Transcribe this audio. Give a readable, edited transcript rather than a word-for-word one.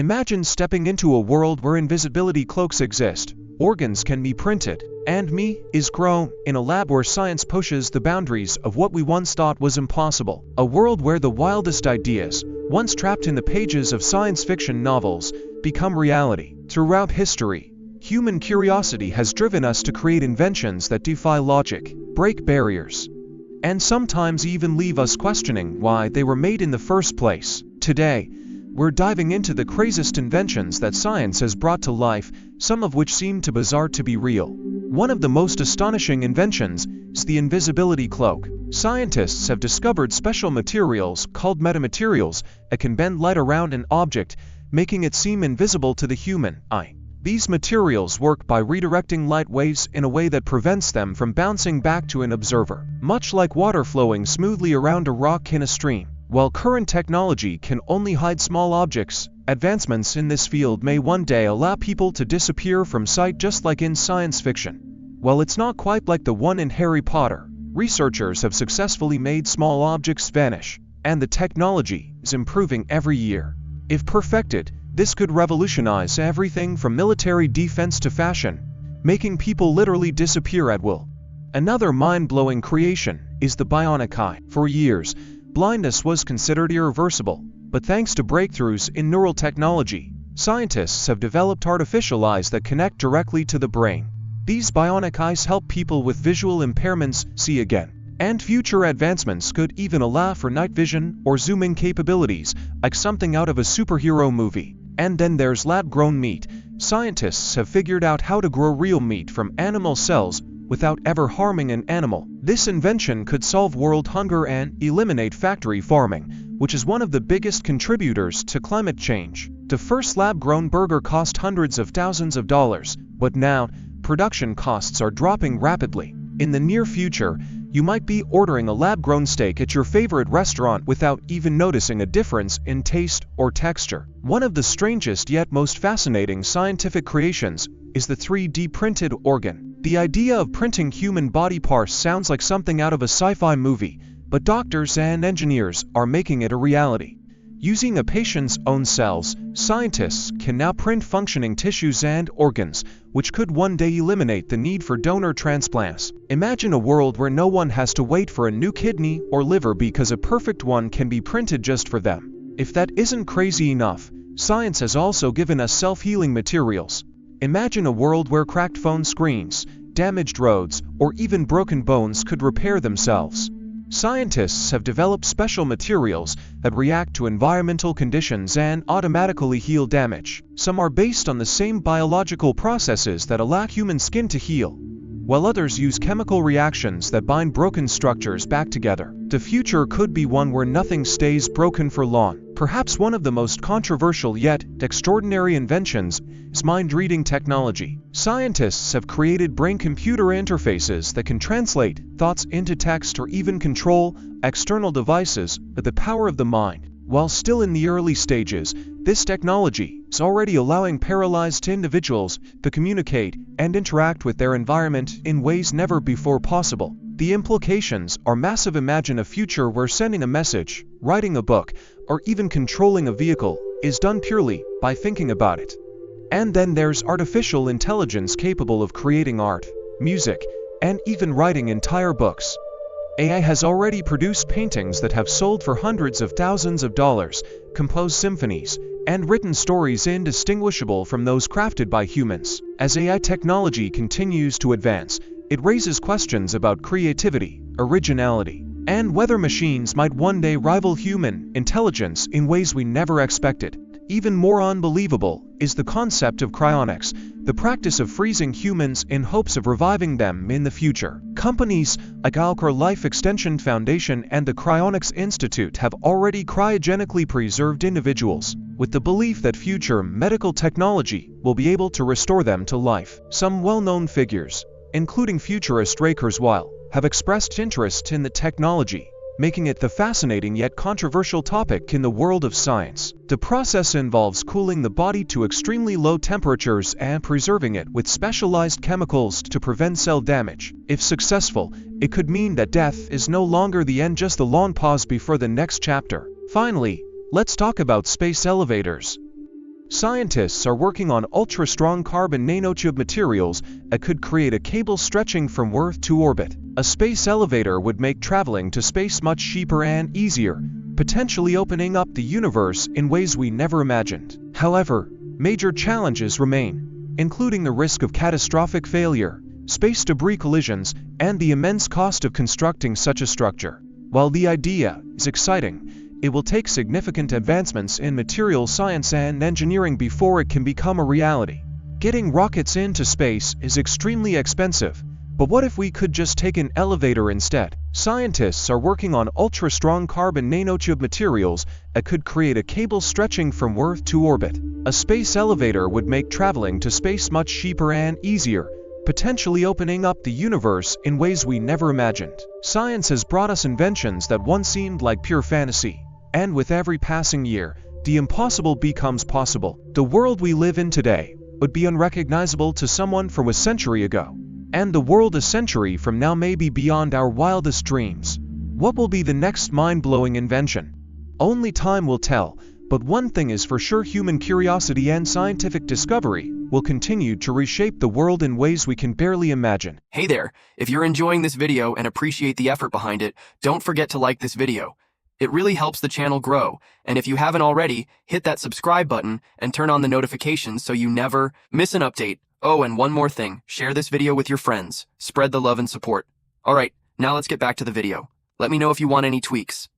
Imagine stepping into a world where invisibility cloaks exist, organs can be printed, and meat is grown in a lab where science pushes the boundaries of what we once thought was impossible. A world where the wildest ideas, once trapped in the pages of science fiction novels, become reality. Throughout history, human curiosity has driven us to create inventions that defy logic, break barriers, and sometimes even leave us questioning why they were made in the first place. Today, we're diving into the craziest inventions that science has brought to life, some of which seem too bizarre to be real. One of the most astonishing inventions is the invisibility cloak. Scientists have discovered special materials called metamaterials that can bend light around an object, making it seem invisible to the human eye. These materials work by redirecting light waves in a way that prevents them from bouncing back to an observer, much like water flowing smoothly around a rock in a stream. While current technology can only hide small objects, advancements in this field may one day allow people to disappear from sight just like in science fiction. While it's not quite like the one in Harry Potter, researchers have successfully made small objects vanish, and the technology is improving every year. If perfected, this could revolutionize everything from military defense to fashion, making people literally disappear at will. Another mind-blowing creation is the bionic eye. For years, blindness was considered irreversible, but thanks to breakthroughs in neural technology, scientists have developed artificial eyes that connect directly to the brain. These bionic eyes help people with visual impairments see again, and future advancements could even allow for night vision or zooming capabilities, like something out of a superhero movie. And then there's lab-grown meat. Scientists have figured out how to grow real meat from animal cells without ever harming an animal. This invention could solve world hunger and eliminate factory farming, which is one of the biggest contributors to climate change. The first lab-grown burger cost hundreds of thousands of dollars, but now, production costs are dropping rapidly. In the near future, you might be ordering a lab-grown steak at your favorite restaurant without even noticing a difference in taste or texture. One of the strangest yet most fascinating scientific creations is the 3D printed organ. The idea of printing human body parts sounds like something out of a sci-fi movie, but doctors and engineers are making it a reality. Using a patient's own cells, scientists can now print functioning tissues and organs, which could one day eliminate the need for donor transplants. Imagine a world where no one has to wait for a new kidney or liver because a perfect one can be printed just for them. If that isn't crazy enough, science has also given us self-healing materials. Imagine a world where cracked phone screens, damaged roads, or even broken bones could repair themselves. Scientists have developed special materials that react to environmental conditions and automatically heal damage. Some are based on the same biological processes that allow human skin to heal, while others use chemical reactions that bind broken structures back together. The future could be one where nothing stays broken for long. Perhaps one of the most controversial yet extraordinary inventions is mind-reading technology. Scientists have created brain-computer interfaces that can translate thoughts into text or even control external devices with the power of the mind. While still in the early stages, this technology is already allowing paralyzed individuals to communicate and interact with their environment in ways never before possible. The implications are massive. Imagine a future where sending a message, writing a book, or even controlling a vehicle is done purely by thinking about it. And then there's artificial intelligence capable of creating art, music, and even writing entire books. AI has already produced paintings that have sold for hundreds of thousands of dollars, composed symphonies, and written stories indistinguishable from those crafted by humans. As AI technology continues to advance, it raises questions about creativity, originality, and whether machines might one day rival human intelligence in ways we never expected. Even more unbelievable is the concept of cryonics, the practice of freezing humans in hopes of reviving them in the future. Companies like Alcor Life Extension Foundation and the Cryonics Institute have already cryogenically preserved individuals, with the belief that future medical technology will be able to restore them to life. Some well-known figures, including futurist Ray Kurzweil, have expressed interest in the technology, making it the fascinating yet controversial topic in the world of science. The process involves cooling the body to extremely low temperatures and preserving it with specialized chemicals to prevent cell damage. If successful, it could mean that death is no longer the end, just a long pause before the next chapter. Finally, let's talk about space elevators. Scientists are working on ultra-strong carbon nanotube materials that could create a cable stretching from Earth to orbit. A space elevator would make traveling to space much cheaper and easier, potentially opening up the universe in ways we never imagined. However, major challenges remain, including the risk of catastrophic failure, space debris collisions, and the immense cost of constructing such a structure. While the idea is exciting, it will take significant advancements in material science and engineering before it can become a reality. Getting rockets into space is extremely expensive, but what if we could just take an elevator instead? Scientists are working on ultra-strong carbon nanotube materials that could create a cable stretching from Earth to orbit. A space elevator would make traveling to space much cheaper and easier, potentially opening up the universe in ways we never imagined. Science has brought us inventions that once seemed like pure fantasy, and with every passing year, the impossible becomes possible. The world we live in today would be unrecognizable to someone from a century ago, and the world a century from now may be beyond our wildest dreams. What will be the next mind-blowing invention? Only time will tell, but one thing is for sure: human curiosity and scientific discovery will continue to reshape the world in ways we can barely imagine. Hey there, if you're enjoying this video and appreciate the effort behind it, don't forget to like this video. It really helps the channel grow, and if you haven't already, hit that subscribe button and turn on the notifications so you never miss an update. Oh, and one more thing, share this video with your friends. Spread the love and support. Alright, now let's get back to the video. Let me know if you want any tweaks.